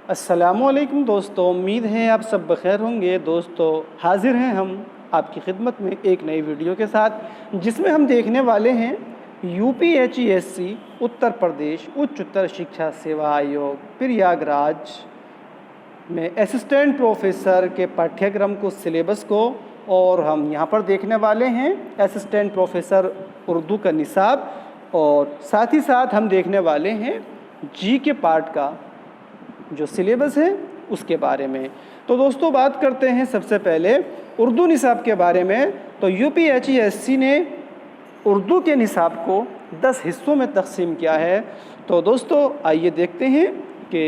السلام علیکم دوستوں، امید ہے آپ سب بخیر ہوں گے۔ دوستوں، حاضر ہیں ہم آپ کی خدمت میں ایک نئی ویڈیو کے ساتھ، جس میں ہم دیکھنے والے ہیں UPSC اتر پردیش اچتر شکشا سیوا آیوگ پریاگ راج میں اسسٹنٹ پروفیسر کے پاٹھیہ کرم کو، سلیبس کو، اور ہم یہاں پر دیکھنے والے ہیں اسسٹنٹ پروفیسر اردو کا نصاب، اور ساتھ ہی ساتھ ہم دیکھنے والے ہیں جی کے پارٹ کا جو سلیبس ہے اس کے بارے میں۔ تو دوستوں، بات کرتے ہیں سب سے پہلے اردو نصاب کے بارے میں۔ تو UPSC نے اردو کے نصاب کو 10 حصوں میں تقسیم کیا ہے۔ تو دوستوں، آئیے دیکھتے ہیں کہ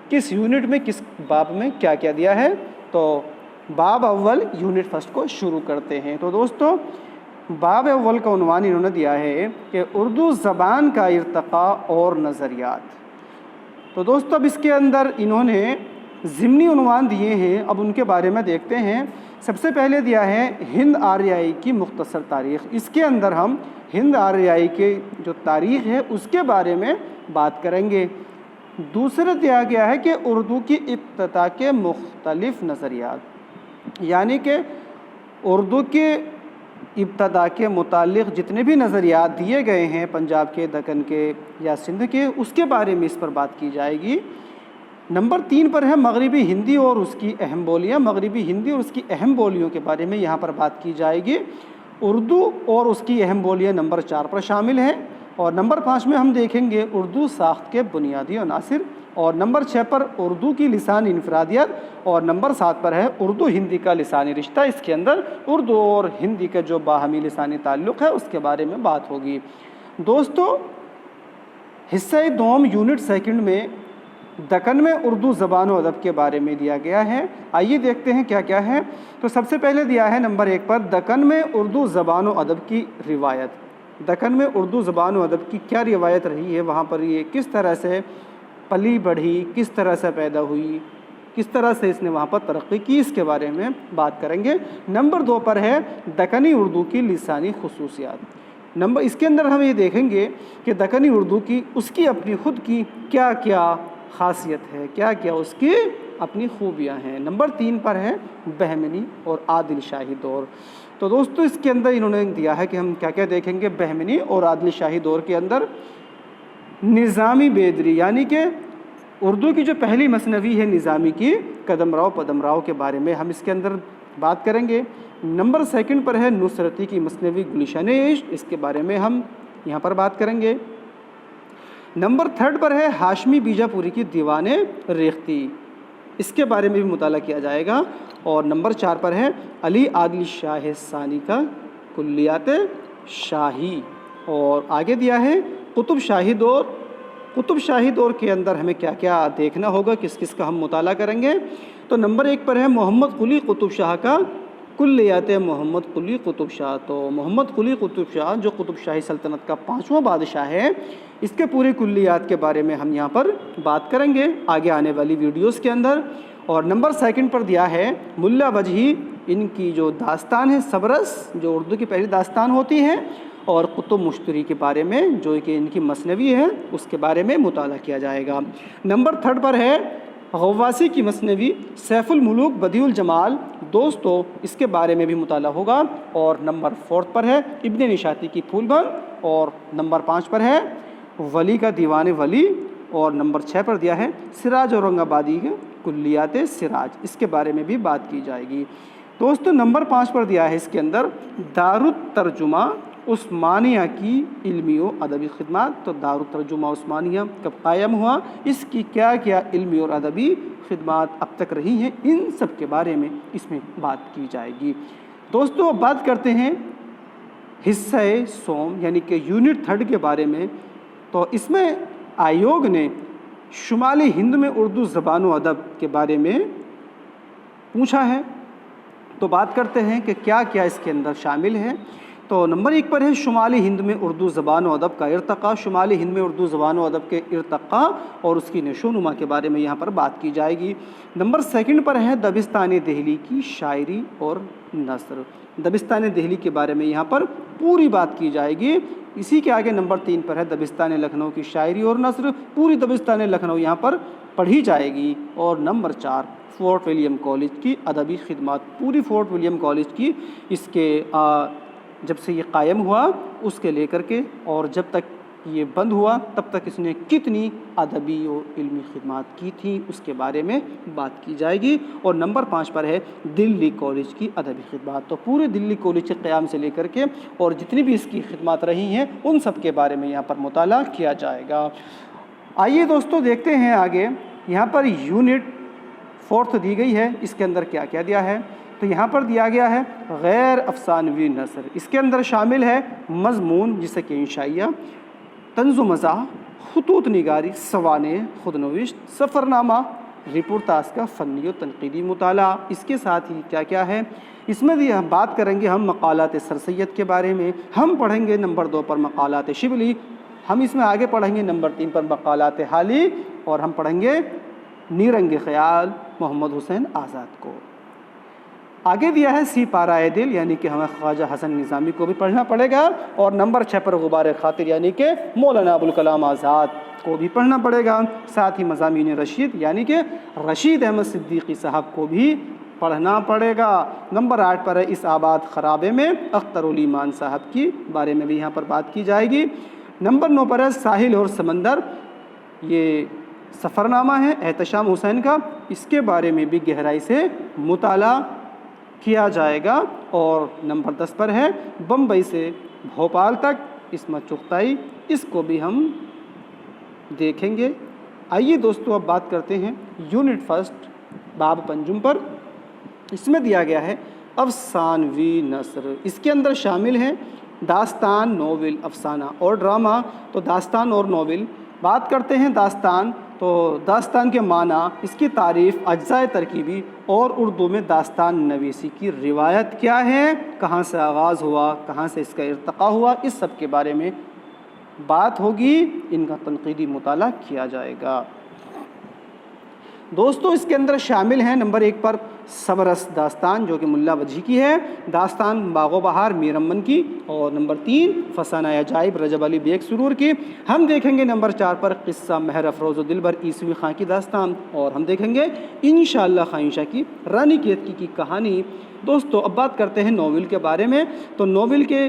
کس یونٹ میں کس باب میں کیا کیا دیا ہے۔ تو باب اول یونٹ فرسٹ کو شروع کرتے ہیں۔ تو دوستوں، باب اول کا عنوان انہوں نے دیا ہے کہ اردو زبان کا ارتقاء اور نظریات۔ تو دوستو، اب اس کے اندر انہوں نے ضمنی عنوان دیے ہیں، اب ان کے بارے میں دیکھتے ہیں۔ سب سے پہلے دیا ہے ہند آریائی کی مختصر تاریخ۔ اس کے اندر ہم ہند آریائی کے جو تاریخ ہے اس کے بارے میں بات کریں گے۔ دوسرا دیا گیا ہے کہ اردو کی ابتدا کے مختلف نظریات، یعنی کہ اردو کے ابتدا کے متعلق جتنے بھی نظریات دیے گئے ہیں پنجاب کے، دکن کے یا سندھ کے، اس کے بارے میں اس پر بات کی جائے گی۔ نمبر 3 پر ہے مغربی ہندی اور اس کی اہم بولیاں۔ مغربی ہندی اور اس کی اہم بولیوں کے بارے میں یہاں پر بات کی جائے گی۔ اردو اور اس کی اہم بولیاں نمبر 4 پر شامل ہیں، اور نمبر 5 میں ہم دیکھیں گے اردو ساخت کے بنیادی عناصر، اور نمبر 6 پر اردو کی لسانی انفرادیت، اور نمبر 7 پر ہے اردو ہندی کا لسانی رشتہ۔ اس کے اندر اردو اور ہندی کا جو باہمی لسانی تعلق ہے اس کے بارے میں بات ہوگی۔ دوستو، حصہ دوم یونٹ سیکنڈ میں دکن میں اردو زبان و ادب کے بارے میں دیا گیا ہے۔ آئیے دیکھتے ہیں کیا کیا ہے۔ تو سب سے پہلے دیا ہے نمبر 1 پر دکن میں اردو زبان و ادب کی روایت۔ دکن میں اردو زبان و ادب کی کیا روایت رہی ہے، وہاں پر یہ کس طرح سے پلی بڑھی، کس طرح سے پیدا ہوئی، کس طرح سے اس نے وہاں پر ترقی کی، اس کے بارے میں بات کریں گے۔ نمبر 2 پر ہے دکنی اردو کی لسانی خصوصیات۔ اس کے اندر ہم یہ دیکھیں گے کہ دکنی اردو کی اس کی اپنی خود کی کیا کیا خاصیت ہے، کیا کیا اس کی اپنی خوبیاں ہیں۔ نمبر 3 پر ہے بہمنی اور عادل شاہی دور۔ تو دوستو، اس کے اندر انہوں نے دیا ہے کہ ہم کیا کیا دیکھیں گے۔ بہمنی اور عادل شاہی دور کے اندر نظامی بیدری، یعنی کہ اردو کی جو پہلی مثنوی ہے نظامی کی، قدم راؤ پدم راؤ کے بارے میں ہم اس کے اندر بات کریں گے۔ نمبر 2 پر ہے نصرتی کی مثنوی گلشن عشق، اس کے بارے میں ہم یہاں پر بات کریں گے۔ نمبر 3 پر ہے ہاشمی بیجا پوری کی دیوان ریختی، اس کے بارے میں بھی مطالعہ کیا جائے گا۔ اور نمبر 4 پر ہے علی عادل شاہ ثانی کا کلیات شاہی، اور آگے دیا ہے قطب شاہی دور۔ قطب شاہی دور کے اندر ہمیں کیا کیا دیکھنا ہوگا، کس کس کا ہم مطالعہ کریں گے۔ تو نمبر 1 پر ہے محمد قلی قطب شاہ کا کلیات محمد قلی قطب شاہ۔ تو محمد قلی قطب شاہ جو قطب شاہی سلطنت کا 5واں بادشاہ ہے، اس کے پورے کلیات کے بارے میں ہم یہاں پر بات کریں گے آگے آنے والی ویڈیوز کے اندر۔ اور نمبر 2 پر دیا ہے ملا وجہی، ان کی جو داستان ہے سبرس، جو اردو کی پہلی داستان ہوتی ہے، اور قطب مشتری کے بارے میں جو کہ ان کی مثنوی ہے اس کے بارے میں مطالعہ کیا جائے گا۔ نمبر 3 پر ہے غواسی کی مثنوی سیف الملوک بدیع الجمال۔ دوستو، اس کے بارے میں بھی مطالعہ ہوگا۔ اور نمبر 4 پر ہے ابن نشاطی کی پھول بند، اور نمبر 5 پر ہے ولی کا دیوان ولی، اور نمبر 6 پر دیا ہے سراج اورنگ آبادی کے کلیات سراج، اس کے بارے میں بھی بات کی جائے گی۔ دوستو، نمبر 5 پر دیا ہے اس کے اندر دارالترجمہ عثمانیہ کی علمی و ادبی خدمات۔ تو دارالترجمہ عثمانیہ کب قائم ہوا، اس کی کیا کیا علمی اور ادبی خدمات اب تک رہی ہیں، ان سب کے بارے میں اس میں بات کی جائے گی۔ دوستو، اب بات کرتے ہیں حصہ سوم یعنی کہ یونٹ 3 کے بارے میں۔ تو اس میں آیوگ نے شمالی ہند میں اردو زبان و ادب کے بارے میں پوچھا ہے۔ تو بات کرتے ہیں کہ کیا کیا اس کے اندر شامل ہے۔ تو نمبر 1 پر ہے شمالی ہند میں اردو زبان و ادب کا ارتقاء۔ شمالی ہند میں اردو زبان و ادب کے ارتقاء اور اس کی نشو و نما کے بارے میں یہاں پر بات کی جائے گی۔ نمبر 2 پر ہے دبستان دہلی کی شاعری اور نثر۔ دبستان دہلی کے بارے میں یہاں پر پوری بات کی جائے گی۔ اسی کے آگے نمبر 3 پر ہے دبستان لکھنؤ کی شاعری اور نثر۔ پوری دبستان لکھنؤ یہاں پر पढ़ी जाएगी। और नंबर 4 फोर्ट विलियम कॉलेज की अदबी खिदमत। पूरी फोर्ट विलियम कॉलेज की इसके जब से ये कायम हुआ उसके लेकर के और जब तक ये बंद हुआ तब तक इसने कितनी अदबी और इल्मी खिदमत की थी उसके बारे में बात की जाएगी। और नंबर 5 पर है दिल्ली कॉलेज की अदबी खिदमत। तो पूरे दिल्ली कॉलेज के क़याम से लेकर के और जितनी भी इसकी खिदमत रही हैं उन सब के बारे में यहाँ पर मुताला किया जाएगा। आइए दोस्तों देखते हैं आगे। यहाँ पर यूनिट 4 दी गई है, इसके अंदर क्या क्या दिया है। तो यहाँ पर दिया गया है गैर अफसानवी नसर। इसके अंदर शामिल है मज़मून जिसे कि इंशाइया, तंज़ मज़ाह, खुतूत निगारी, सवाने खुदनविश्त, सफ़रनामा, रिपोर्टाज का फ़नी और तनक़ीदी मुताला। इसके साथ ही क्या क्या है इसमें भी हम बात करेंगे। हम मक़ालात सर सैयद के बारे में हम पढ़ेंगे। नंबर 2 पर मक़ालात शिबली। हम इसमें आगे पढ़ेंगे नंबर 3 पर मक़ालात हाली। और हम पढ़ेंगे नीरंग ख़याल मोहम्मद हुसैन आज़ाद को। आगे दिया है सी पाराए दिल यानी कि हमें ख्वाजा हसन निज़ामी को भी पढ़ना पड़ेगा। और नंबर 6 पर गुबार खातिर यानी कि मौलाना अबुल कलाम आज़ाद को भी पढ़ना पड़ेगा। साथ ही मज़ामीन रशीद यानी कि रशीद अहमद सिद्दीकी साहब को भी पढ़ना पड़ेगा। नंबर 8 पर है इस आबाद ख़राबे में अख्तरुल ईमान साहब की बारे में भी यहाँ पर बात की जाएगी। नंबर 9 पर है साहिल और समंदर, ये सफ़रनामा है एहतशाम हुसैन का, इसके बारे में भी गहराई से मुताला किया जाएगा। और नंबर 10 पर है बम्बई से भोपाल तक इस्मत चुग़ताई, इसको भी हम देखेंगे। आइए दोस्तों अब बात करते हैं यूनिट 1 बाब पंजुम पर। इसमें दिया गया है अफसानवी नसर। इसके अंदर शामिल है दास्तान, नोवेल, अफसाना और ड्रामा। तो दास्तान और नोवेल बात करते हैं। दास्तान तो दास्तान के माना, इसकी तारीफ़, अज्ज़ाए तरकीबी और उर्दू में दास्तान नवीसी की रिवायत क्या है, कहाँ से आगाज़ हुआ, कहाँ से इसका इर्तक़ा हुआ, इस सब के बारे में बात होगी। इनका तनक़ीदी मुताला किया जाएगा। दोस्तों इसके अंदर शामिल हैं नंबर 1 पर सबरस दास्तान जो कि मुल्ला वजी की है, दास्तान बागो बहार मीर अमन की, और नंबर 3 फसाना अजाइब रजब अली बेग सुरूर की। हम देखेंगे नंबर 4 पर क़िस्सा महर अफरोज़ दिलबर ईसवी खां की दास्तान। और हम देखेंगे इंशाअल्लाह खाइशा की रानी केतकी की कहानी। दोस्तों अब बात करते हैं नोवेल के बारे में। तो नोवेल के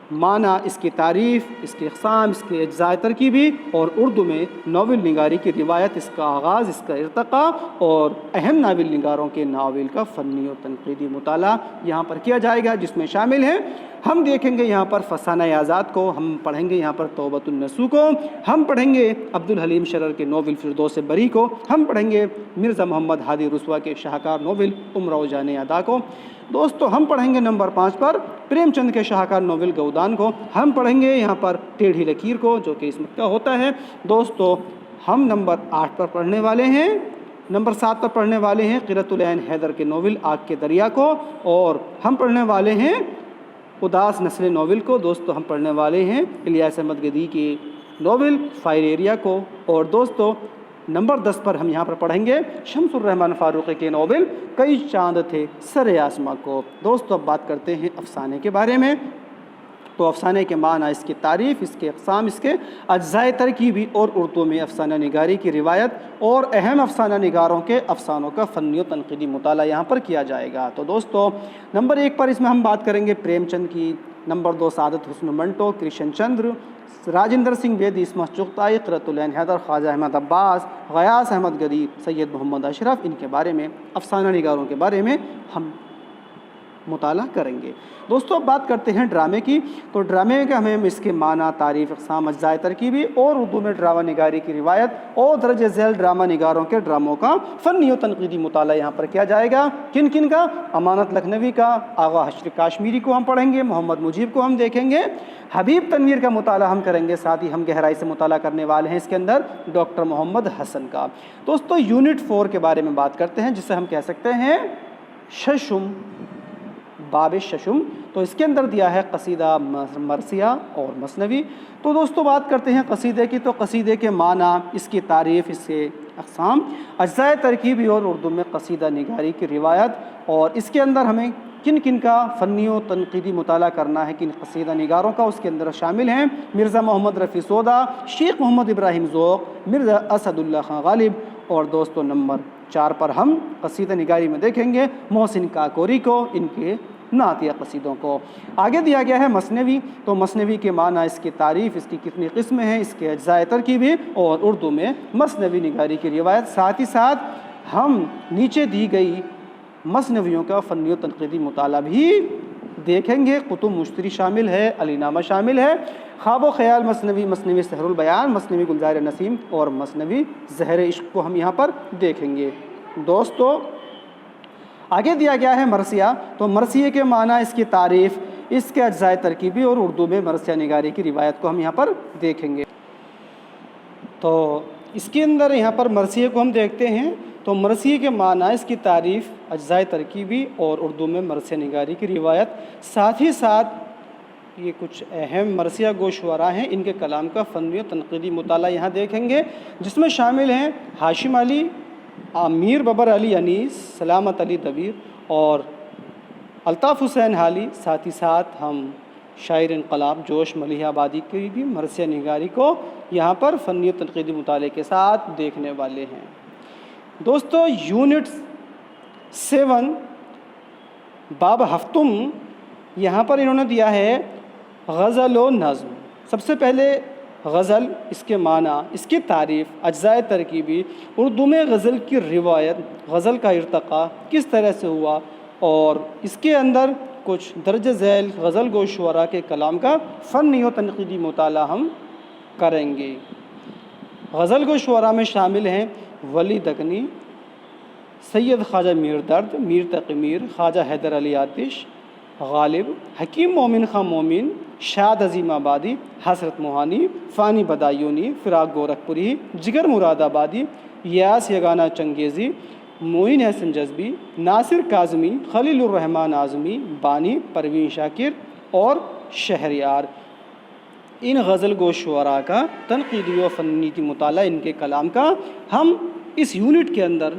माना, इसकी तारीफ़, इसके अक़साम, इसके अज्ज़ाए तरकीबी और उर्दू में नावल निगारी की रिवायत, इसका आगाज़, इसका इर्तक़ा और अहम नावल निगारों के नावल का फ़नी और तनक़ीदी मुताला यहाँ पर किया जाएगा, जिसमें शामिल है हम देखेंगे यहाँ पर फसाना आज़ाद को, हम पढ़ेंगे यहाँ पर तौबतुन नसूह को, हम पढ़ेंगे अब्दुल हलीम शरर के नोवेल फिरदौस बरी को, हम पढ़ेंगे मिर्ज़ा मोहम्मद हादी रुस्वा के शाहकार नोवेल उम्र जाने अदा को। दोस्तों हम पढ़ेंगे नंबर 5 पर प्रेमचंद के शाहकार नोवेल गौदान को। हम पढ़ेंगे यहाँ पर टेढ़ी लकीर को जो कि इसमें क्या होता है। दोस्तों हम नंबर 8 पर पढ़ने वाले हैं, नंबर 7 पर पढ़ने वाले हैं क़िरतुल ऐन हैदर के नोवेल आग के दरिया को, और हम पढ़ने वाले हैं उदास नस्ल नोवेल को। दोस्तों हम पढ़ने वाले हैं इलियास अहमद गदी की नोवेल फायर एरिया को। और दोस्तों नंबर 10 पर हम यहाँ पर पढ़ेंगे शमसुर रहमान फ़ारूक़ी के नोवेल कई चांद थे सरे आसमां को। दोस्तों अब बात करते हैं अफ़साने के बारे में। तो अफ़साने के माना, इसकी तारीफ़, इसके अक़साम, इसके अज्ज़ाए तरकीबी और उर्दू में अफ़साना निगारी की रिवायत और अहम अफ़साना निगारों के अफ़सानों का फ़नी और तनक़ीदी मुताला यहाँ पर किया जाएगा। तो दोस्तों नंबर 1 पर इसमें हम बात करेंगे प्रेमचंद की, नंबर 2 सादत हुस्न मंटो, कृष्ण चंद्र, राजेंद्र सिंह बेदी, इस्मत चुग़ताई, क़िरतुल ऐन हैदर, ख्वाजा अहमद अब्बास, ग़यास अहमद गदी, सैयद मोहम्मद अशरफ, इनके बारे में अफ़साना निगारों के बारे में हम मुताला करेंगे। दोस्तों अब बात करते हैं ड्रामे की। तो ड्रामे का हमें इसके माना, तारीफ़, अक़साम, अज्ज़ाए तरकीबी और उर्दू में ड्रामा निगारी की रिवायत और दर्ज झैल ड्रामा निगारों के ड्रामों का फ़नी और तनक़ीदी मुताला यहाँ पर किया जाएगा। किन किन का? अमानत लखनवी का, आगा हश्र काश्मीरी को हम पढ़ेंगे, मोहम्मद मुजीब को हम देखेंगे, हबीब तनवीर का मुताला हम करेंगे, साथ ही हम गहराई से मुताला करने वाले हैं इसके अंदर डॉक्टर मोहम्मद हसन का। दोस्तों यूनिट 4 के बारे में बात करते हैं, जिसे हम कह सकते हैं शशुम, बाब शशुम। तो इसके अंदर दिया है कसीदा मरसिया और मसनवी। तो दोस्तों बात करते हैं कसीदे की। तो कसीदे के माना, इसकी तारीफ़, इसके अक़साम, अज्ज़ाए तरकीबी और उर्दू में कसीदा निगारी की रिवायत, और इसके अंदर हमें किन किन का फ़नी और तनक़ीदी मुताला करना है, किन कसीदा निगारों का, उसके अंदर शामिल हैं मिर्ज़ा मोहम्मद रफ़ी सोदा, शेख मोहम्मद इब्राहिम ज़ोक़, मिर्ज़ा असदुल्ला खां गालिब اور دوستوں نمبر 4 پر ہم قصیدہ نگاری میں دیکھیں گے محسن کاکوری کو، ان کے نعتیہ قصیدوں کو۔ آگے دیا گیا ہے مثنوی، تو مثنوی کے معنی، اس کی تعریف، اس کی کتنی قسمیں ہیں، اس کے اجزائے ترکیبی اور اردو میں مثنوی نگاری کی روایت، ساتھ ہی ساتھ ہم نیچے دی گئی مثنویوں کا فنی و تنقیدی مطالعہ بھی دیکھیں گے۔ کتب مشتری شامل ہے، علی نامہ شامل ہے، خواب و خیال مثنوی، مثنوی سحر البیان، مثنوی گلزار نسیم اور مثنوی زہر عشق کو ہم یہاں پر دیکھیں گے۔ دوستو آگے دیا گیا ہے مرثیہ، تو مرثیے کے معنی، اس کی تعریف، اس کے اجزائے ترکیبی اور اردو میں مرثیہ نگاری کی روایت کو ہم یہاں پر دیکھیں گے۔ تو اس کے اندر یہاں پر مرثیے کو ہم دیکھتے ہیں، تو مرثیے کے معنی، اس کی تعریف، اجزائے ترکیبی اور اردو میں مرثیہ نگاری کی روایت، ساتھ ہی ساتھ یہ کچھ اہم مرثیہ گو شعراء ہیں، ان کے کلام کا فنی و تنقیدی مطالعہ یہاں دیکھیں گے، جس میں شامل ہیں ہاشم علی، میر ببر علی انیس، سلامت علی دبیر اور الطاف حسین حالی، ساتھ ہی ساتھ ہم شاعر انقلاب جوش ملیح آبادی کی بھی مرثیہ نگاری کو یہاں پر فنی و تنقیدی مطالعے کے ساتھ دیکھنے والے ہیں۔ دوستو یونٹ 7 باب ہفتم، یہاں پر انہوں نے دیا ہے غزل و نظم۔ سب سے پہلے غزل، اس کے معنی، اس کی تعریف، اجزائے ترکیبی، اردو میں غزل کی روایت، غزل کا ارتقاء کس طرح سے ہوا، اور اس کے اندر کچھ درج ذیل غزل گو شعراء کے کلام کا فنی و تنقیدی مطالعہ ہم کریں گے۔ غزل گو شعراء میں شامل ہیں ولی دکنی، سید خواجہ میر درد، میر تقی میر، خواجہ حیدر علی آتش، غالب، حکیم مومن خاں مومن، شاد عظیم آبادی، حسرت موہانی، فانی بدایونی، فراق گورکھپوری، جگر مراد آبادی، یاس یگانہ چنگیزی، معین حسن جذبی، ناصر کاظمی، خلیل الرحمن اعظمی، بانی، پروین شاکر اور شہریار۔ ان غزل گو شعراء کا تنقیدی و فنی مطالعہ، ان کے کلام کا ہم اس یونٹ کے اندر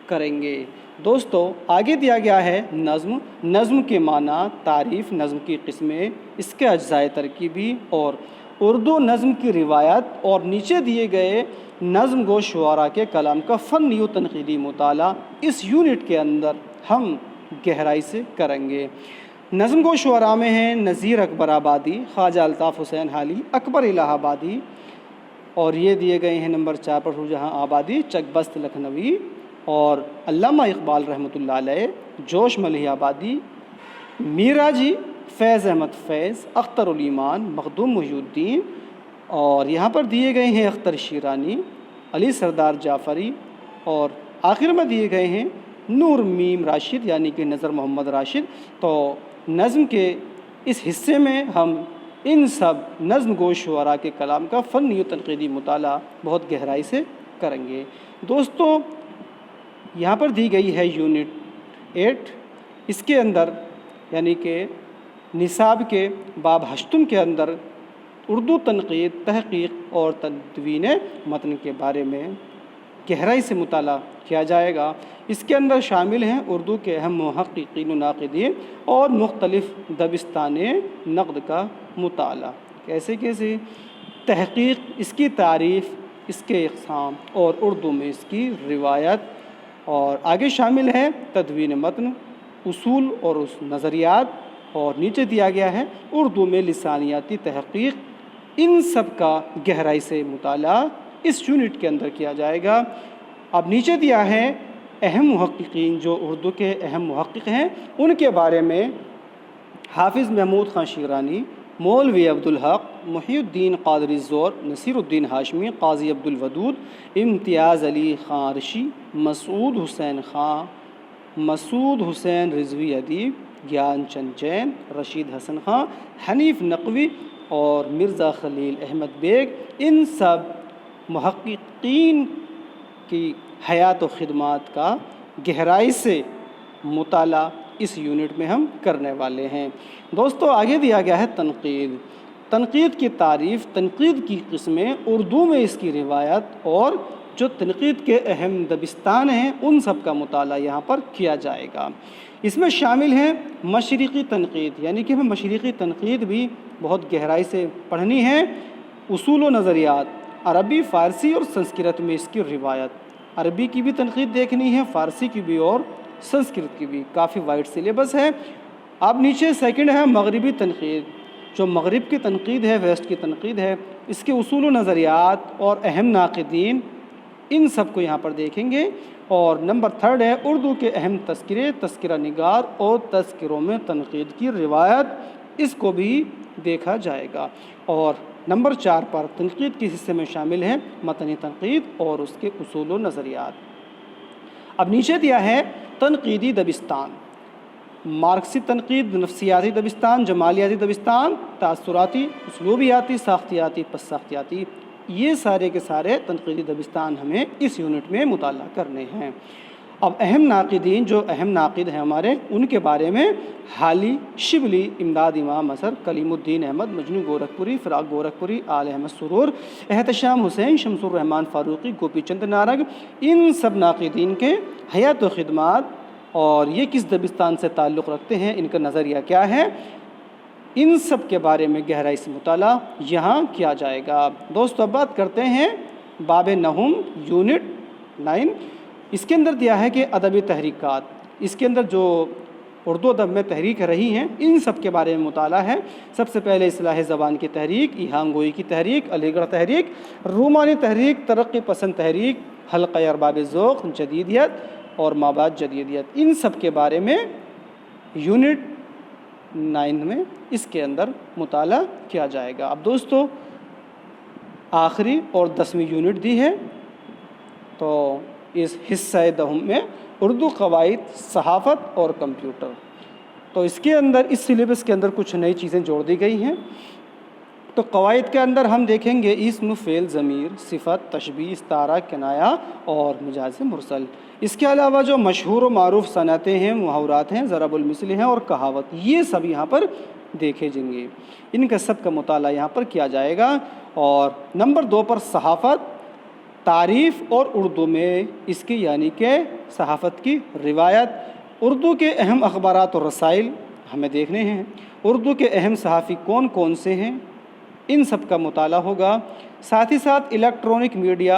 کریں گے۔ دوستو آگے دیا گیا ہے نظم، نظم کے معنی، تعریف، نظم کی قسمیں، اس کے اجزائے ترکیبی اور اردو نظم کی روایت، اور نیچے دیے گئے نظم گو شعراء کے کلام کا فنی و تنقیدی مطالعہ اس یونٹ کے اندر ہم گہرائی سے کریں گے۔ نظم گو شعراء میں ہیں نذیر اکبر آبادی، خواجہ الطاف حسین حالی، اکبر الہ آبادی، اور یہ دیے گئے ہیں نمبر 4 پر شاہجہاں آبادی، چک بست لکھنوی، اور علامہ اقبال رحمۃ اللہ علیہ، جوش ملیح آبادی، میرا جی، فیض احمد فیض، اختر الایمان، مخدوم محی الدین، اور یہاں پر دیے گئے ہیں اختر شیرانی، علی سردار جعفری، اور آخر میں دیے گئے ہیں نور میم راشد یعنی کہ نظر محمد راشد۔ تو نظم کے اس حصے میں ہم ان سب نظم گو شعراء کے کلام کا فنی و تنقیدی مطالعہ بہت گہرائی سے کریں گے۔ دوستو یہاں پر دی گئی ہے یونٹ 8، اس کے اندر یعنی کہ نصاب کے باب ہشتم کے اندر اردو تنقید، تحقیق اور تدوین متن کے بارے میں گہرائی سے مطالعہ کیا جائے گا۔ اس کے اندر شامل ہیں اردو کے اہم محققین و ناقدین اور مختلف دبستان نقد کا مطالعہ۔ کیسے تحقیق، اس کی تعریف، اس کے اقسام اور اردو میں اس کی روایت، اور آگے شامل ہے تدوین متن، اصول اور اس نظریات، اور نیچے دیا گیا ہے اردو میں لسانیاتی تحقیق۔ ان سب کا گہرائی سے مطالعہ اس یونٹ کے اندر کیا جائے گا۔ اب نیچے دیا ہے اہم محققین، جو اردو کے اہم محقق ہیں، ان کے بارے میں حافظ محمود خاں شیرانی، مولوی عبدالحق، محی الدین قادری زور، نصیر الدین ہاشمی، قاضی عبدالودود، امتیاز علی خاں رشی، مسعود حسین خاں، مسعود حسین رضوی ادیب، گیان چند جین، رشید حسن خاں، حنیف نقوی اور مرزا خلیل احمد بیگ۔ ان سب محققین کی حیات و خدمات کا گہرائی سے مطالعہ اس یونٹ میں ہم کرنے والے ہیں۔ دوستو آگے دیا گیا ہے تنقید، تنقید کی تعریف، تنقید کی قسمیں، اردو میں اس کی روایت، اور جو تنقید کے اہم دبستان ہیں ان سب کا مطالعہ یہاں پر کیا جائے گا۔ اس میں شامل ہیں مشرقی تنقید، یعنی کہ ہمیں مشرقی تنقید بھی بہت گہرائی سے پڑھنی ہے، اصول و نظریات، عربی، فارسی اور سنسکرت میں اس کی روایت، عربی کی بھی تنقید دیکھنی ہے، فارسی کی بھی اور سنسکرت کی بھی، کافی وائڈ سلیبس ہے۔ اب نیچے سیکنڈ ہے مغربی تنقید، جو مغرب کی تنقید ہے، ویسٹ کی تنقید ہے، اس کے اصول و نظریات اور اہم ناقدین، ان سب کو یہاں پر دیکھیں گے۔ اور نمبر تھرڈ ہے اردو کے اہم تذکرے، تذکرہ نگار اور تذکروں میں تنقید کی روایت، اس کو بھی دیکھا جائے گا۔ اور نمبر 4 پر تنقید کے حصے میں شامل ہے متنی تنقید اور اس کے اصول و نظریات۔ اب نیچے دیا ہے تنقیدی دبستان، مارکسی تنقید، نفسیاتی دبستان، جمالیاتی دبستان، تاثراتی، اسلوبیاتی، ساختیاتی، پس ساختیاتی، یہ سارے کے سارے تنقیدی دبستان ہمیں اس یونٹ میں مطالعہ کرنے ہیں۔ اب اہم ناقدین، جو اہم ناقد ہیں ہمارے، ان کے بارے میں حالی، شبلی، امداد امام اظہر، کلیم الدین احمد، مجنو گورکھپوری، فراق گورکھپوری، آل احمد سرور، احتشام حسین، شمس الرحمن فاروقی، گوپی چند نارنگ، ان سب ناقدین کے حیات و خدمات اور یہ کس دبستان سے تعلق رکھتے ہیں، ان کا نظریہ کیا ہے، ان سب کے بارے میں گہرائی سے مطالعہ یہاں کیا جائے گا۔ دوستو اب بات کرتے ہیں باب نحوم یونٹ 9۔ اس کے اندر دیا ہے کہ ادبی تحریکات، اس کے اندر جو اردو ادب میں تحریک رہی ہیں ان سب کے بارے میں مطالعہ ہے۔ سب سے پہلے اصلاح زبان کی تحریک، ایہان گوئی کی تحریک، علی گڑھ تحریک، رومانی تحریک، ترقی پسند تحریک، حلقہ ارباب ذوق، جدیدیت اور مابعد جدیدیت، ان سب کے بارے میں یونٹ 9 میں اس کے اندر مطالعہ کیا جائے گا۔ اب دوستو آخری اور 10ویں یونٹ دی ہے، تو اس حصہ دہم میں اردو قواعد، صحافت اور کمپیوٹر، تو اس کے اندر اس سلیبس کے اندر کچھ نئی چیزیں جوڑ دی گئی ہیں۔ تو قواعد کے اندر ہم دیکھیں گے اسم، فعل، ضمیر، صفت، تشبیہ، استعارہ، کنایہ اور مجاز مرسل۔ اس کے علاوہ جو مشہور و معروف صنعتیں ہیں، محاورات ہیں، ضرب المثل ہیں اور کہاوت، یہ سب یہاں پر دیکھے جائیں گے، ان کا سب کا مطالعہ یہاں پر کیا جائے گا۔ اور نمبر 2 پر صحافت، تعریف اور اردو میں اس کی یعنی کہ صحافت کی روایت، اردو کے اہم اخبارات اور رسائل ہمیں دیکھنے ہیں، اردو کے اہم صحافی کون کون سے ہیں، ان سب کا مطالعہ ہوگا۔ ساتھ ہی ساتھ الیکٹرانک میڈیا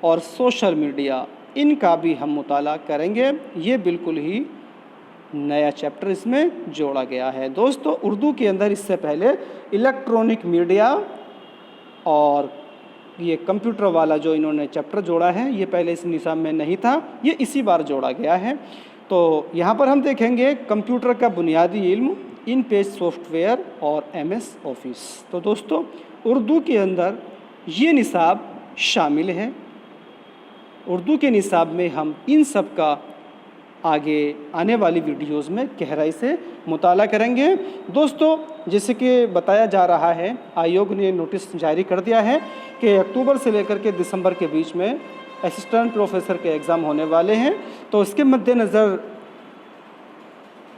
اور سوشل میڈیا، ان کا بھی ہم مطالعہ کریں گے، یہ بالکل ہی نیا چیپٹر اس میں جوڑا گیا ہے۔ دوستو اردو کے اندر اس سے پہلے الیکٹرانک میڈیا اور یہ کمپیوٹر والا جو انہوں نے چیپٹر جوڑا ہے، یہ پہلے اس نصاب میں نہیں تھا، یہ اسی بار جوڑا گیا ہے۔ تو یہاں پر ہم دیکھیں گے کمپیوٹر کا بنیادی علم، ان پیج سافٹ ویئر اور ایم ایس آفس۔ تو دوستو اردو کے اندر یہ نصاب شامل ہے، اردو کے نصاب میں ہم ان سب کا آگے آنے والی ویڈیوز میں گہرائی سے مطالعہ کریں گے۔ دوستو جیسے کہ بتایا جا رہا ہے، آیوگ نے نوٹس جاری کر دیا ہے کہ اکتوبر سے لے کر کے دسمبر کے بیچ میں اسسٹنٹ پروفیسر کے ایگزام ہونے والے ہیں، تو اس کے مد نظر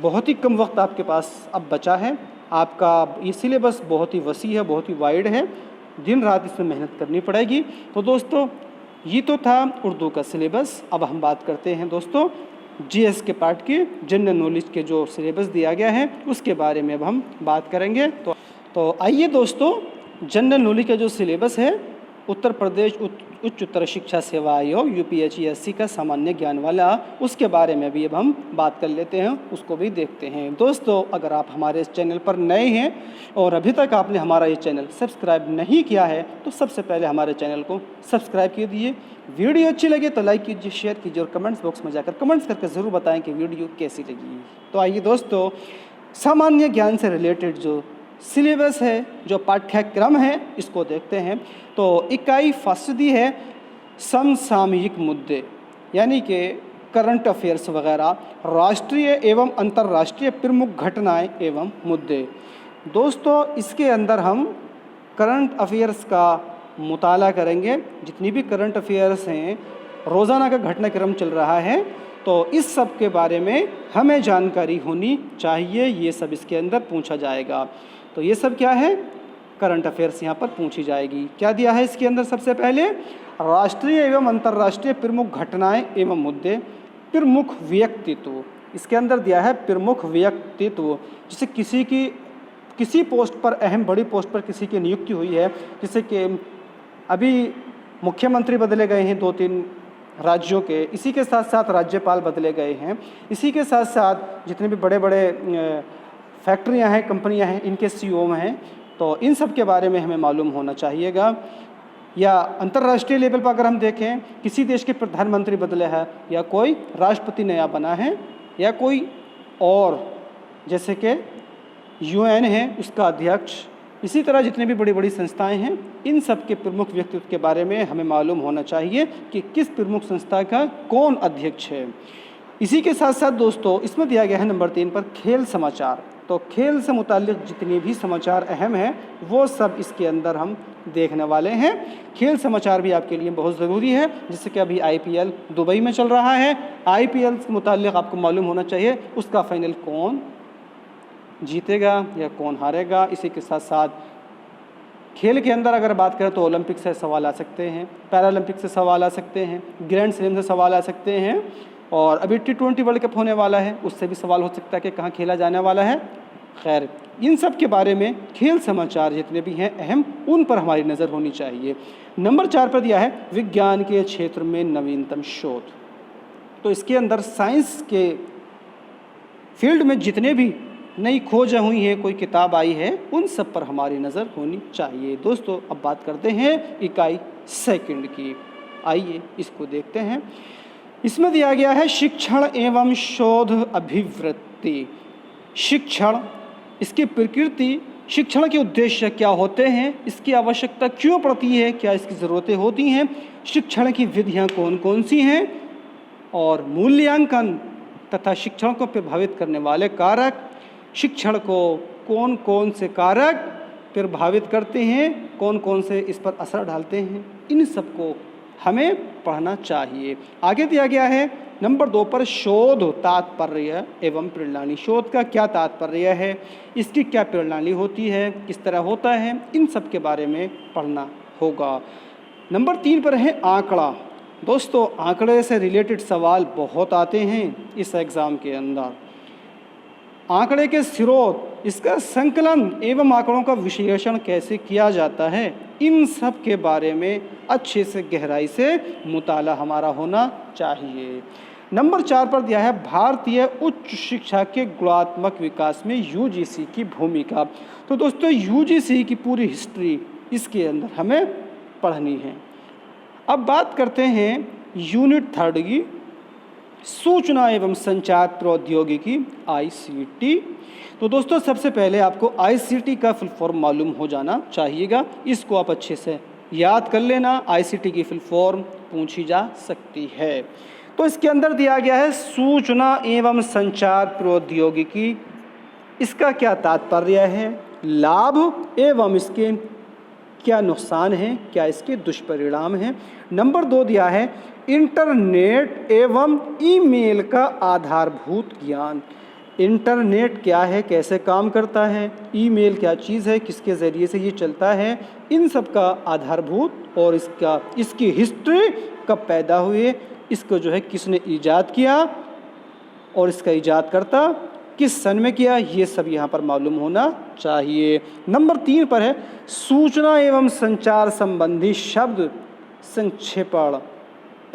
بہت ہی کم وقت آپ کے پاس اب بچا ہے، آپ کا یہ سلیبس بہت ہی وسیع ہے، بہت ہی وائڈ ہے، دن رات اس میں محنت کرنی پڑے گی۔ تو دوستو یہ تو تھا اردو کا سلیبس، اب ہم بات کرتے ہیں دوستو جی ایس کے پارٹ کی، جنرل نالج کے جو سلیبس دیا گیا ہے اس کے بارے میں اب ہم بات کریں گے۔ تو آئیے دوستو جنرل نالج کا جو سلیبس ہے، اتر پردیش اچتر شکشا سیوا آیوگ UPSC کا سامانیہ گیان والا، اس کے بارے میں بھی اب ہم بات کر لیتے ہیں، اس کو بھی دیکھتے ہیں۔ دوستو اگر آپ ہمارے اس چینل پر نئے ہیں اور ابھی تک آپ نے ہمارا یہ چینل سبسکرائب نہیں کیا ہے تو سب سے پہلے ہمارے چینل کو سبسکرائب کیجیے، ویڈیو اچھی لگے تو لائک کیجیے، شیئر کیجیے اور کمنٹس باکس میں جا کر کمنٹس کر کے ضرور بتائیں کہ ویڈیو کیسی لگی۔ تو آئیے دوستو سامانیہ گیان سے ریلیٹڈ جو سلیبس ہے، جو پاٹھیہ کرم ہے، اس کو دیکھتے ہیں۔ تو اکائی فاصدی ہے سمسامयिक مدعے، یعنی کہ کرنٹ افیئرس وغیرہ، راشٹریہ ایوم انترراشٹریہ پرمکھ گھٹنائیں ایوم مدعے۔ دوستو اس کے اندر ہم کرنٹ افیئرس کا مطالعہ کریں گے، جتنی بھی کرنٹ افیئرس ہیں، روزانہ کا گھٹنا کرم چل رہا ہے، تو اس سب کے بارے میں ہمیں جانکاری ہونی چاہیے، یہ سب اس کے اندر پوچھا جائے گا۔ تو یہ سب کیا ہے؟ کرنٹ افیئرس یہاں پر پوچھی جائے گی۔ کیا دیا ہے اس کے اندر؟ سب سے پہلے راشٹریہ ایوم انترراشٹریہ پرمکھ گھٹنائیں ایوم مدعے، پرمکھ ویکتتو، اس کے اندر دیا ہے پرمکھ ویکتتو، جسے کسی پوسٹ پر، اہم بڑی پوسٹ پر کسی کی نیوکتی ہوئی ہے، جیسے کہ ابھی مکھیہ منتری بدلے گئے ہیں 2-3 राज्यों के, इसी के साथ साथ राज्यपाल बदले गए हैं, इसी के साथ साथ जितने भी बड़े बड़े फैक्ट्रियां हैं, कंपनियां हैं, इनके CEO हैं, तो इन सब के बारे में हमें मालूम होना चाहिएगा। या अंतर्राष्ट्रीय लेवल पर अगर हम देखें, किसी देश के प्रधानमंत्री बदले हैं, या कोई राष्ट्रपति नया बना है, या कोई और जैसे कि UN है उसका अध्यक्ष, इसी तरह जितने भी बड़ी बड़ी संस्थाएं हैं, इन सब के प्रमुख व्यक्तित्व के बारे में हमें मालूम होना चाहिए कि किस प्रमुख संस्था का कौन अध्यक्ष है। इसी के साथ साथ दोस्तों इसमें दिया गया है नंबर 3 पर खेल समाचार। तो खेल से मुताल्लिक़ जितने भी समाचार अहम हैं वो सब इसके अंदर हम देखने वाले हैं। खेल समाचार भी आपके लिए बहुत ज़रूरी है, जैसे कि अभी IPL दुबई में चल रहा है। IPL से मुताल्लिक़ आपको मालूम होना चाहिए उसका फाइनल कौन जीतेगा या कौन हारेगा। इसी के साथ साथ खेल के अंदर अगर बात करें तो ओलंपिक से सवाल आ सकते हैं, पैरालंपिक से सवाल आ सकते हैं, ग्रैंड स्लैम से सवाल आ सकते हैं, और अभी T20 वर्ल्ड कप होने वाला है, उससे भी सवाल हो सकता है कि कहाँ खेला जाने वाला है। खैर, इन सब के बारे में खेल समाचार जितने भी हैं अहम, उन पर हमारी नज़र होनी चाहिए। नंबर 4 पर दिया है विज्ञान के क्षेत्र में नवीनतम शोध। तो इसके अंदर साइंस के फील्ड में जितने भी नई खोजें हुई हैं, कोई किताब आई है, उन सब पर हमारी नज़र होनी चाहिए। दोस्तों अब बात करते हैं इकाई सेकंड की। आइए इसको देखते हैं। इसमें दिया गया है शिक्षण एवं शोध अभिवृत्ति। शिक्षण, इसकी प्रकृति, शिक्षण के उद्देश्य क्या होते हैं, इसकी आवश्यकता क्यों पड़ती है, क्या इसकी ज़रूरतें होती हैं, शिक्षण की विधियाँ कौन कौन सी हैं, और मूल्यांकन तथा शिक्षण को प्रभावित करने वाले कारक, शिक्षण को कौन कौन से कारक प्रभावित करते हैं, कौन कौन से इस पर असर डालते हैं, इन सब को हमें पढ़ना चाहिए। आगे दिया गया है नंबर 2 पर शोध तात्पर्य एवं प्रणाली। शोध का क्या तात्पर्य है, इसकी क्या प्रणाली होती है, किस तरह होता है, इन सब के बारे में पढ़ना होगा। नंबर 3 पर है आंकड़ा। दोस्तों आंकड़े से रिलेटेड सवाल बहुत आते हैं इस एग्ज़ाम के अंदर। आंकड़े के स्रोत, इसका संकलन एवं आंकड़ों का विश्लेषण कैसे किया जाता है, इन सब के बारे में अच्छे से गहराई से मुताला हमारा होना चाहिए। नंबर 4 पर दिया है भारतीय उच्च शिक्षा के गुणात्मक विकास में UGC की भूमिका। तो दोस्तों UGC की पूरी हिस्ट्री इसके अंदर हमें पढ़नी है। अब बात करते हैं यूनिट 3 की, सूचना एवं संचार प्रौद्योगिकी ICT। तो दोस्तों सबसे पहले आपको ICT का फुल फॉर्म मालूम हो जाना चाहिएगा, इसको आप अच्छे से याद कर लेना। ICT की फुल फॉर्म पूछी जा सकती है। तो इसके अंदर दिया गया है सूचना एवं संचार प्रौद्योगिकी, इसका क्या तात्पर्य है, लाभ एवं इसके क्या नुकसान हैं, क्या इसके दुष्परिणाम हैं। नंबर 2 दिया है इंटरनेट एवं ईमेल का आधारभूत ज्ञान। इंटरनेट क्या है, कैसे काम करता है, ईमेल क्या चीज़ है, किसके ज़रिए से ये चलता है, इन सब का आधारभूत, और इसकी हिस्ट्री कब पैदा हुए, इसको जो है किसने ईजाद किया, और इसका ईजाद करता किस सन में किया, ये सब यहाँ पर मालूम होना चाहिए। नंबर 3 पर है सूचना एवं संचार संबंधी शब्द संक्षेपण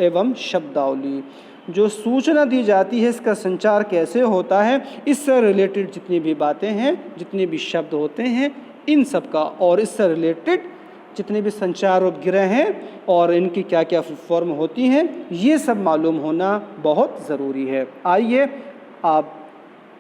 एवं शब्दावली। जो सूचना दी जाती है, इसका संचार कैसे होता है, इससे रिलेटेड जितनी भी बातें हैं, जितने भी शब्द होते हैं, इन सब का, और इससे रिलेटेड जितने भी संचार उपग्रह हैं और इनकी क्या क्या फॉर्म होती हैं, ये सब मालूम होना बहुत ज़रूरी है। आइए आप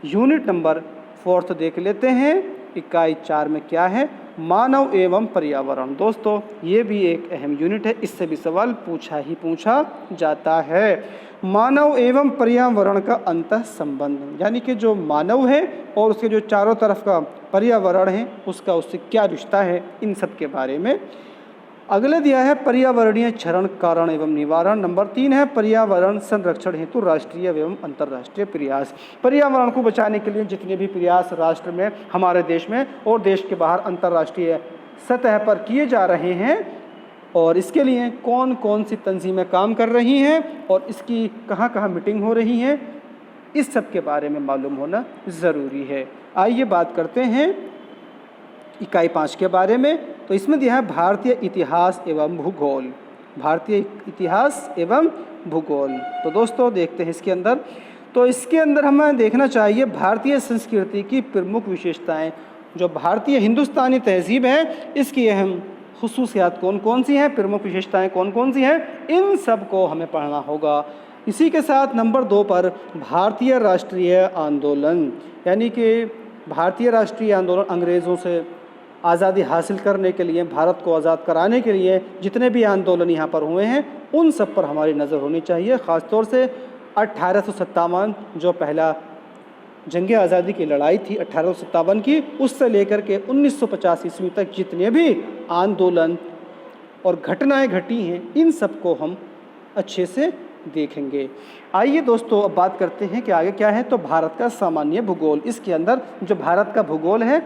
यूनिट नंबर 4 देख लेते हैं। इकाई 4 में क्या है, मानव एवं पर्यावरण। दोस्तों ये भी एक अहम यूनिट है, इससे भी सवाल पूछा जाता है। मानव एवं पर्यावरण का अंतः संबंध, यानी कि जो मानव है और उसके जो चारों तरफ का पर्यावरण है, उसका उससे क्या रिश्ता है, इन सब के बारे में। अगले दिया है पर्यावरणीय क्षरण कारण एवं निवारण। नंबर 3 है पर्यावरण संरक्षण हेतु राष्ट्रीय एवं अंतर्राष्ट्रीय प्रयास। पर्यावरण को बचाने के लिए जितने भी प्रयास राष्ट्र में, हमारे देश में और देश के बाहर अंतर्राष्ट्रीय सतह पर किए जा रहे हैं, और इसके लिए कौन कौन सी तंजीमें काम कर रही हैं और इसकी कहाँ कहाँ मीटिंग हो रही हैं, इस सब के बारे में मालूम होना ज़रूरी है। आइए बात करते हैं इकाई 5 के बारे में। तो इसमें दिया है भारतीय इतिहास एवं भूगोल। भारतीय इतिहास एवं भूगोल। तो दोस्तों देखते हैं इसके अंदर, तो इसके अंदर हमें देखना चाहिए भारतीय संस्कृति की प्रमुख विशेषताएं। जो भारतीय हिंदुस्तानी तहजीब है इसकी अहम खुसूसियात कौन कौन सी हैं, प्रमुख विशेषताएं कौन कौन सी हैं, इन सब को हमें पढ़ना होगा। इसी के साथ नंबर 2 पर भारतीय राष्ट्रीय आंदोलन, यानी कि भारतीय राष्ट्रीय आंदोलन अंग्रेज़ों से आज़ादी हासिल करने के लिए, भारत को आज़ाद कराने के लिए जितने भी आंदोलन यहाँ पर हुए हैं उन सब पर हमारी नज़र होनी चाहिए। ख़ास तौर से 1857 जो पहला जंग आज़ादी की लड़ाई थी 1857 की, उससे लेकर के 1950 ईस्वी तक जितने भी आंदोलन और घटनाएं घटी हैं इन सब को हम अच्छे से देखेंगे। आइए दोस्तों अब बात करते हैं कि आगे क्या है। तो भारत का सामान्य भूगोल, इसके अंदर जो भारत का भूगोल है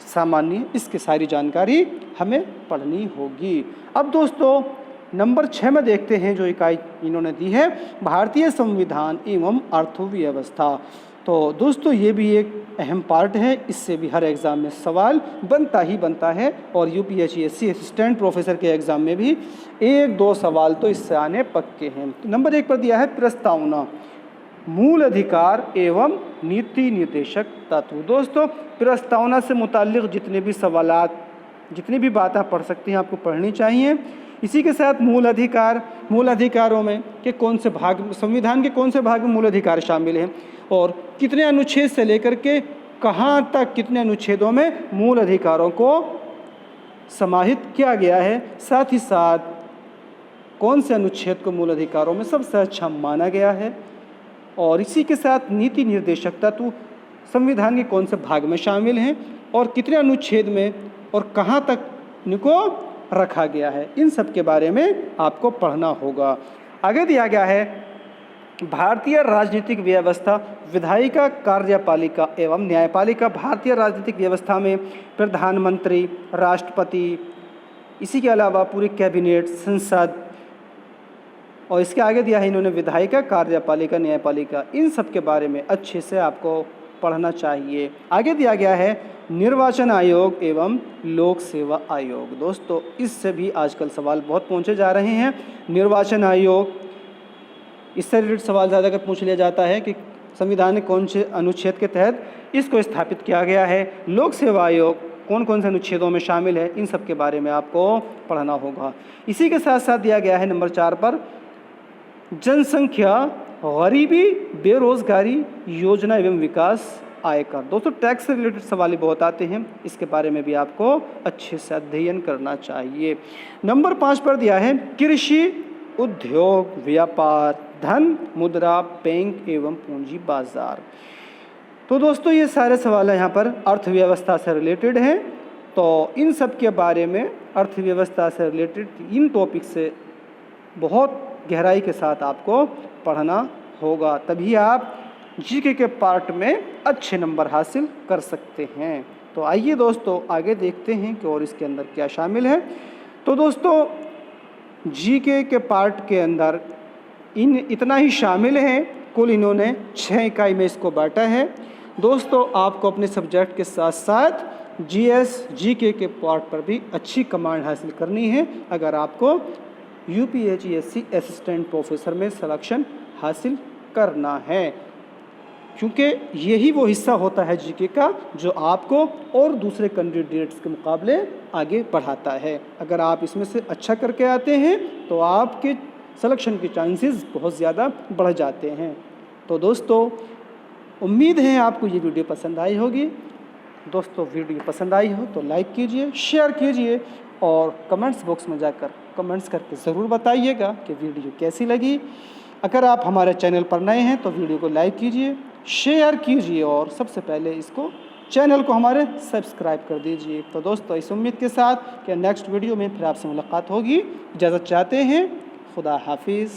सामान्य, इसकी सारी जानकारी हमें पढ़नी होगी। अब दोस्तों नंबर 6 में देखते हैं जो इकाई इन्होंने दी है, भारतीय संविधान एवं अर्थव्यवस्था। तो दोस्तों ये भी एक अहम पार्ट है, इससे भी हर एग्ज़ाम में सवाल बनता ही बनता है और यूपीएससी असिस्टेंट प्रोफेसर के एग्ज़ाम में भी 1-2 सवाल तो इससे आने पक्के हैं। नंबर 1 पर दिया है प्रस्तावना, मूल अधिकार एवं नीति निर्देशक तत्व। दोस्तों प्रस्तावना से मुताल्लिक़ जितने भी सवालात, जितनी भी बातें पढ़ सकते हैं आपको पढ़नी चाहिए। इसी के साथ मूल अधिकार, मूल अधिकारों में के कौन से भाग, संविधान के कौन से भाग में मूल अधिकार शामिल हैं और कितने अनुच्छेद से लेकर के कहाँ तक, कितने अनुच्छेदों में मूल अधिकारों को समाहित किया गया है, साथ ही साथ कौन से अनुच्छेद को मूल अधिकारों में सबसे अच्छा माना गया है, और इसी के साथ नीति निर्देशक तत्व संविधान के कौन से भाग में शामिल हैं और कितने अनुच्छेद में और कहाँ तक इनको रखा गया है, इन सब के बारे में आपको पढ़ना होगा। आगे दिया गया है भारतीय राजनीतिक व्यवस्था, विधायिका, कार्यपालिका एवं न्यायपालिका। भारतीय राजनीतिक व्यवस्था में प्रधानमंत्री, राष्ट्रपति, इसी के अलावा पूरी कैबिनेट, संसद, और इसके आगे दिया है इन्होंने विधायिका, कार्यपालिका, न्यायपालिका, इन सब के बारे में अच्छे से आपको पढ़ना चाहिए। आगे दिया गया है निर्वाचन आयोग एवं लोक सेवा आयोग। दोस्तों इससे भी आजकल सवाल बहुत पूछे जा रहे हैं। निर्वाचन आयोग, इससे रिलेटेड सवाल ज़्यादा कर पूछ लिया जाता है कि संविधान के कौन से अनुच्छेद के तहत इसको स्थापित किया गया है। लोक सेवा आयोग कौन कौन से अनुच्छेदों में शामिल है, इन सब के बारे में आपको पढ़ना होगा। इसी के साथ साथ दिया गया है नंबर 4 पर जनसंख्या, गरीबी, बेरोजगारी, योजना एवं विकास, आयकर। दोस्तों टैक्स से रिलेटेड सवाल बहुत आते हैं, इसके बारे में भी आपको अच्छे से अध्ययन करना चाहिए। नंबर 5 पर दिया है कृषि, उद्योग, व्यापार, धन, मुद्रा, बैंक एवं पूंजी बाजार। तो दोस्तों ये सारे सवाल यहाँ पर अर्थव्यवस्था से रिलेटेड हैं, तो इन सब के बारे में अर्थव्यवस्था से रिलेटेड इन टॉपिक से बहुत गहराई के साथ आपको पढ़ना होगा, तभी आप जीके के पार्ट में अच्छे नंबर हासिल कर सकते हैं। तो आइए दोस्तों आगे देखते हैं कि और इसके अंदर क्या शामिल है। तो दोस्तों जीके के पार्ट के अंदर इतना ही शामिल है, कुल इन्होंने 6 इकाई में इसको बांटा है। दोस्तों आपको अपने सब्जेक्ट के साथ साथ जीएस, जीके के पार्ट पर भी अच्छी कमांड हासिल करनी है अगर आपको यूपीएससी असिस्टेंट प्रोफेसर में सिलेक्शन हासिल करना है, क्योंकि यही वो हिस्सा होता है जीके का जो आपको और दूसरे कैंडिडेट्स के मुकाबले आगे बढ़ाता है। अगर आप इसमें से अच्छा करके आते हैं तो आपके सिलेक्शन के चांसेस बहुत ज़्यादा बढ़ जाते हैं। तो दोस्तों उम्मीद है आपको ये वीडियो पसंद आई होगी। दोस्तों वीडियो पसंद आई हो तो लाइक कीजिए, शेयर कीजिए और कमेंट्स बॉक्स में जाकर कमेंट्स करके ज़रूर बताइएगा कि वीडियो कैसी लगी। अगर आप हमारे चैनल पर नए हैं तो वीडियो को लाइक कीजिए, शेयर कीजिए और सबसे पहले इसको चैनल को हमारे सब्सक्राइब कर दीजिए। तो दोस्तों इस उम्मीद के साथ कि नेक्स्ट वीडियो में फिर आपसे मुलाकात होगी, इजाज़त चाहते हैं। खुदा हाफिज़।